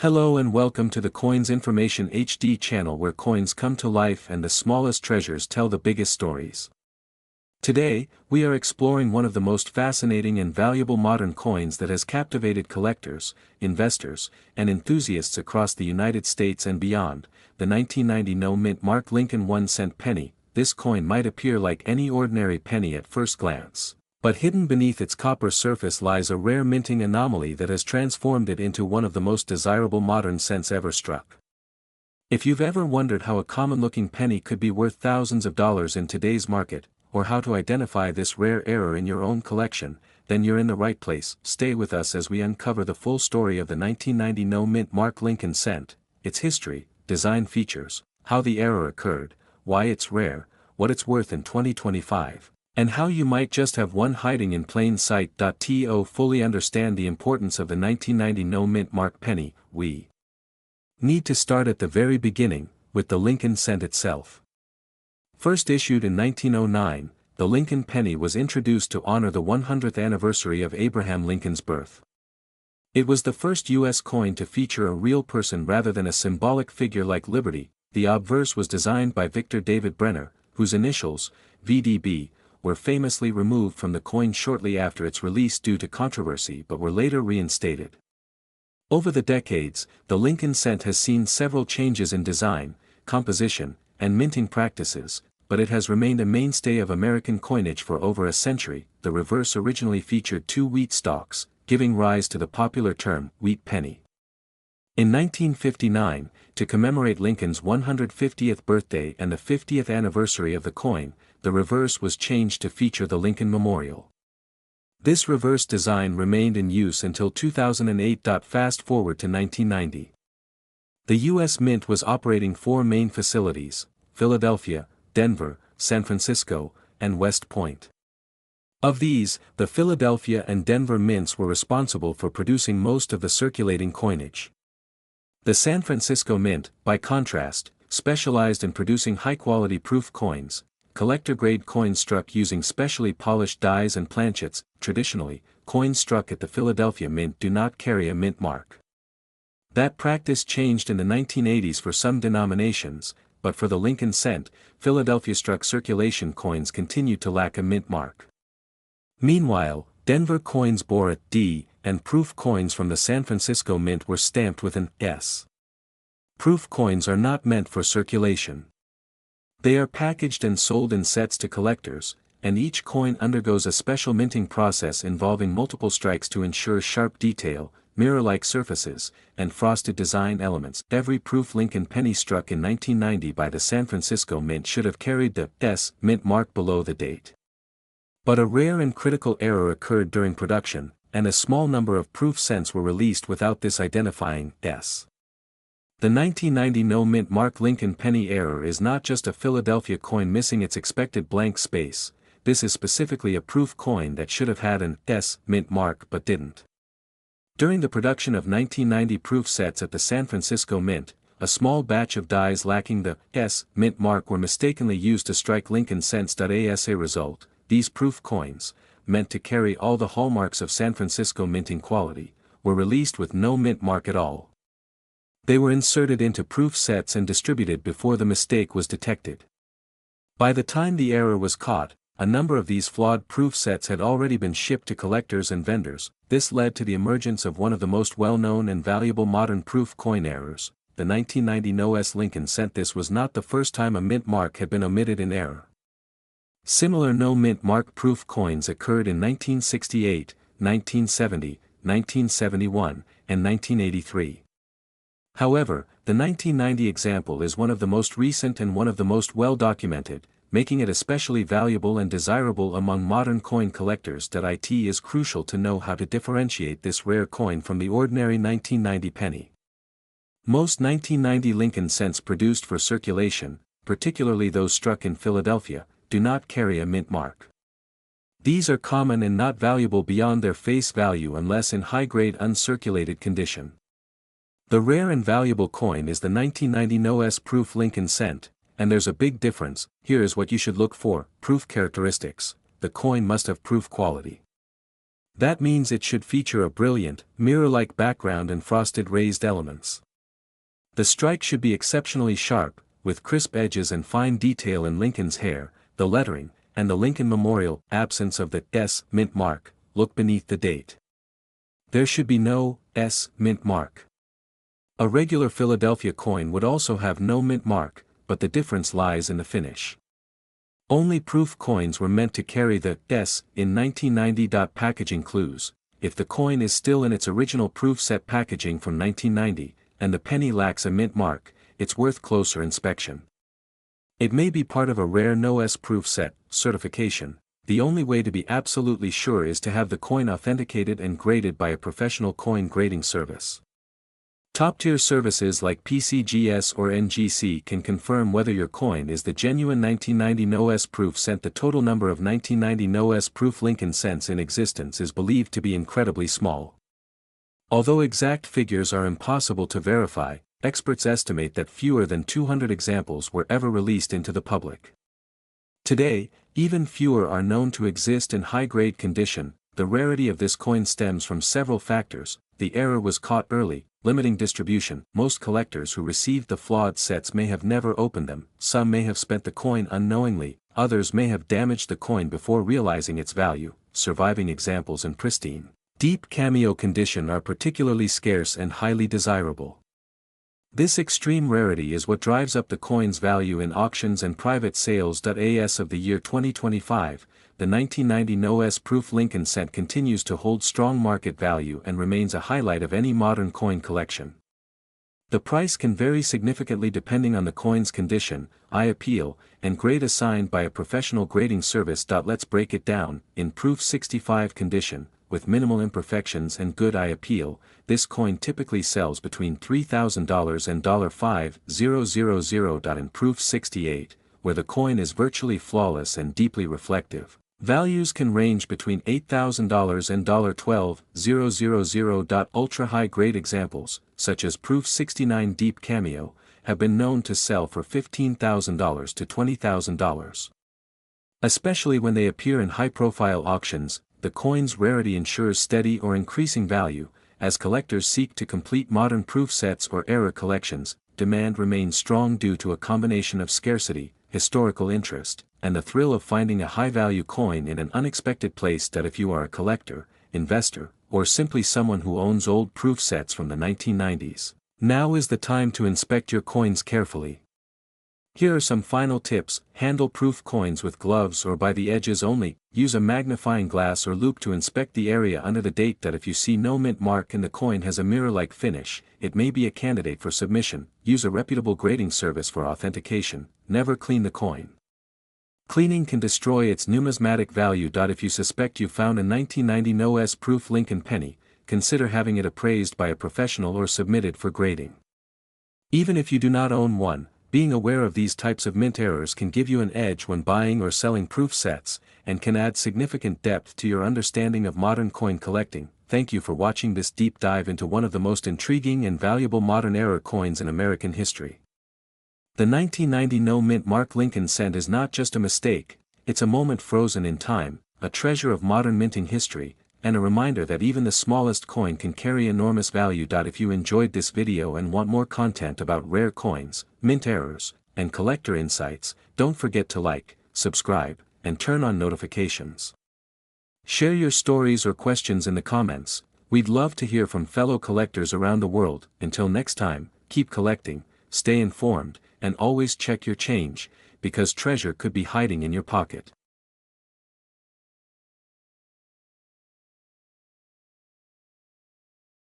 Hello and welcome to the Coins Information HD channel where coins come to life and the smallest treasures tell the biggest stories. Today, we are exploring one of the most fascinating and valuable modern coins that has captivated collectors, investors, and enthusiasts across the United States and beyond, the 1990 no-mint mark Lincoln 1-cent penny. This coin might appear like any ordinary penny at first glance, but hidden beneath its copper surface lies a rare minting anomaly that has transformed it into one of the most desirable modern cents ever struck. If you've ever wondered how a common-looking penny could be worth thousands of dollars in today's market, or how to identify this rare error in your own collection, then you're in the right place. Stay with us as we uncover the full story of the 1990 no-mint mark Lincoln cent, its history, design features, how the error occurred, why it's rare, what it's worth in 2025, and how you might just have one hiding in plain sight. To fully understand the importance of the 1990 no-mint mark penny, we need to start at the very beginning, with the Lincoln cent itself. First issued in 1909, the Lincoln penny was introduced to honor the 100th anniversary of Abraham Lincoln's birth. It was the first U.S. coin to feature a real person rather than a symbolic figure like Liberty. The obverse was designed by Victor David Brenner, whose initials, VDB, were famously removed from the coin shortly after its release due to controversy but were later reinstated. Over the decades, the Lincoln cent has seen several changes in design, composition, and minting practices, but it has remained a mainstay of American coinage for over a century. The reverse originally featured two wheat stalks, giving rise to the popular term wheat penny. In 1959, to commemorate Lincoln's 150th birthday and the 50th anniversary of the coin, the reverse was changed to feature the Lincoln Memorial. This reverse design remained in use until 2008. Fast forward to 1990. The U.S. Mint was operating four main facilities: Philadelphia, Denver, San Francisco, and West Point. Of these, the Philadelphia and Denver mints were responsible for producing most of the circulating coinage. The San Francisco Mint, by contrast, specialized in producing high-quality proof coins, collector-grade coins struck using specially polished dies and planchets. Traditionally, coins struck at the Philadelphia Mint do not carry a mint mark. That practice changed in the 1980s for some denominations, but for the Lincoln cent, Philadelphia-struck circulation coins continued to lack a mint mark. Meanwhile, Denver coins bore a D, and proof coins from the San Francisco Mint were stamped with an S. Proof coins are not meant for circulation. They are packaged and sold in sets to collectors, and each coin undergoes a special minting process involving multiple strikes to ensure sharp detail, mirror-like surfaces, and frosted design elements. Every proof Lincoln penny struck in 1990 by the San Francisco Mint should have carried the S mint mark below the date. But a rare and critical error occurred during production, and a small number of proof cents were released without this identifying S. The 1990 no-mint mark Lincoln penny error is not just a Philadelphia coin missing its expected blank space. This is specifically a proof coin that should have had an S mint mark but didn't. During the production of 1990 proof sets at the San Francisco Mint, a small batch of dies lacking the S mint mark were mistakenly used to strike Lincoln cents. As a result, these proof coins, meant to carry all the hallmarks of San Francisco minting quality, were released with no mint mark at all. They were inserted into proof sets and distributed before the mistake was detected. By the time the error was caught, a number of these flawed proof sets had already been shipped to collectors and vendors. This led to the emergence of one of the most well-known and valuable modern proof coin errors, the 1990 no-S Lincoln cent. This was not the first time a mint mark had been omitted in error. Similar no-mint mark proof coins occurred in 1968, 1970, 1971, and 1983. However, the 1990 example is one of the most recent and one of the most well-documented, making it especially valuable and desirable among modern coin collectors. It is crucial to know how to differentiate this rare coin from the ordinary 1990 penny. Most 1990 Lincoln cents produced for circulation, particularly those struck in Philadelphia, do not carry a mint mark. These are common and not valuable beyond their face value unless in high-grade uncirculated condition. The rare and valuable coin is the 1990 no-S proof Lincoln cent, and there's a big difference. Here is what you should look for. Proof characteristics: the coin must have proof quality. That means it should feature a brilliant, mirror-like background and frosted raised elements. The strike should be exceptionally sharp, with crisp edges and fine detail in Lincoln's hair, the lettering, and the Lincoln Memorial. Absence of the S mint mark. Look beneath the date. There should be no S mint mark. A regular Philadelphia coin would also have no mint mark, but the difference lies in the finish. Only proof coins were meant to carry the S in 1990. Packaging clues. If the coin is still in its original proof set packaging from 1990, and the penny lacks a mint mark, it's worth closer inspection. It may be part of a rare no S proof set certification. The only way to be absolutely sure is to have the coin authenticated and graded by a professional coin grading service. Top-tier services like PCGS or NGC can confirm whether your coin is the genuine 1990 no S proof cent. The total number of 1990 no S proof Lincoln cents in existence is believed to be incredibly small. Although exact figures are impossible to verify, experts estimate that fewer than 200 examples were ever released into the public. Today, even fewer are known to exist in high-grade condition. The rarity of this coin stems from several factors. The error was caught early, limiting distribution. Most collectors who received the flawed sets may have never opened them. Some may have spent the coin unknowingly, others may have damaged the coin before realizing its value. Surviving examples in pristine, deep cameo condition are particularly scarce and highly desirable. This extreme rarity is what drives up the coin's value in auctions and private sales. As of the year 2025, the 1990 no S proof Lincoln cent continues to hold strong market value and remains a highlight of any modern coin collection. The price can vary significantly depending on the coin's condition, eye appeal, and grade assigned by a professional grading service. Let's break it down. In proof 65 condition, with minimal imperfections and good eye appeal, this coin typically sells between $3,000 and $5,000. In proof 68, where the coin is virtually flawless and deeply reflective, values can range between $8,000 and $12,000. Ultra-high grade examples, such as proof 69 deep cameo, have been known to sell for $15,000 to $20,000. Especially when they appear in high-profile auctions, the coin's rarity ensures steady or increasing value. As collectors seek to complete modern proof sets or era collections, demand remains strong due to a combination of scarcity, historical interest, and the thrill of finding a high-value coin in an unexpected place. If you are a collector, investor, or simply someone who owns old proof sets from the 1990s, now is the time to inspect your coins carefully. Here are some final tips. Handle proof coins with gloves or by the edges only. Use a magnifying glass or loupe to inspect the area under the date. If you see no mint mark and the coin has a mirror-like finish, it may be a candidate for submission. Use a reputable grading service for authentication. Never clean the coin. Cleaning can destroy its numismatic value. If you suspect you found a 1990 no S proof Lincoln penny, consider having it appraised by a professional or submitted for grading. Even if you do not own one, being aware of these types of mint errors can give you an edge when buying or selling proof sets, and can add significant depth to your understanding of modern coin collecting. Thank you for watching this deep dive into one of the most intriguing and valuable modern era coins in American history. The 1990 no mint mark Lincoln cent is not just a mistake, it's a moment frozen in time, a treasure of modern minting history, and a reminder that even the smallest coin can carry enormous value. If you enjoyed this video and want more content about rare coins, mint errors, and collector insights, don't forget to like, subscribe, and turn on notifications. Share your stories or questions in the comments. We'd love to hear from fellow collectors around the world. Until next time, keep collecting, stay informed, and always check your change, because treasure could be hiding in your pocket.